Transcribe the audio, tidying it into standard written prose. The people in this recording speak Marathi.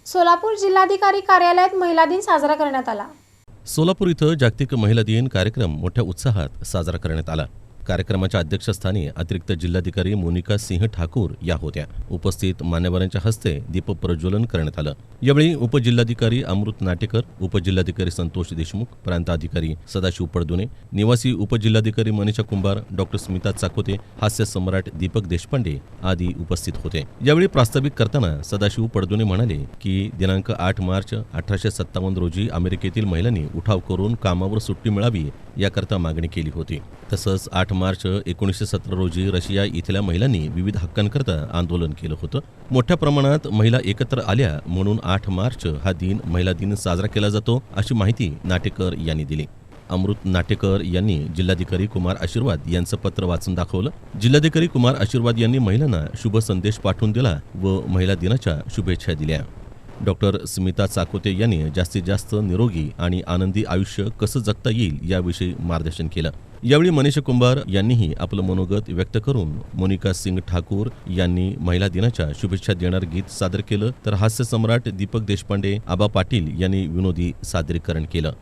सोलापूर जिल्हाधिकारी कार्यालयात महिला दिन साजरा करण्यात आला। सोलापूर इथं जागतिक महिला दिन कार्यक्रम मोठ्या उत्साहात साजरा करण्यात आला। कार्यक्रमाच्या अध्यक्षस्थानी अतिरिक्त जिल्हाधिकारी मोनिका सिंह ठाकूर या होत्या। उपस्थित मान्यवरांच्या हस्ते दीप प्रज्वलन करण्यात आलं। यावेळी उपजिल्हाधिकारी अमृत नाटेकर, उपजिल्हाधिकारी संतोष देशमुख, प्रांताधिकारी सदाशिव पडदुने, निवासी उपजिल्हाधिकारी मनीषा कुंभार, डॉक्टर स्मिता चाकोते, हास्य सम्राट दीपक देशपांडे आदी उपस्थित होते। यावेळी प्रास्ताविक करताना सदाशिव पडदुने म्हणाले की दिनांक 8 मार्च 1857 रोजी अमेरिकेतील महिलांनी उठाव करून कामावर सुट्टी मिळावी याकरता मागणी केली होती। तसंच 8 मार्च 1917 रोजी रशिया इथल्या महिलांनी विविध हक्कांकरता आंदोलन केलं होतं। मोठ्या प्रमाणात महिला एकत्र आल्या म्हणून 8 मार्च हा दिन महिला दिन साजरा केला जातो, अशी माहिती नाटेकर यांनी दिली। अमृत नाटेकर यांनी जिल्हाधिकारी कुमार आशीर्वाद यांचं पत्र वाचून दाखवलं। जिल्हाधिकारी कुमार आशीर्वाद यांनी महिलांना शुभ संदेश पाठवून दिला व महिला दिनाच्या शुभेच्छा दिल्या। डॉक्टर स्मिता चाकोते यांनी जास्तीत जास्त निरोगी आणि आनंदी आयुष्य कसं जगता येईल याविषयी मार्गदर्शन केलं। यावेळी मनीषा कुंभार यांनीही आपलं मनोगत व्यक्त करून मोनिका सिंह ठाकूर यांनी महिला दिनाच्या शुभेच्छा देणारं गीत सादर केलं, तर हास्य सम्राट दीपक देशपांडे, आबा पाटील यांनी विनोदी सादरीकरण केलं।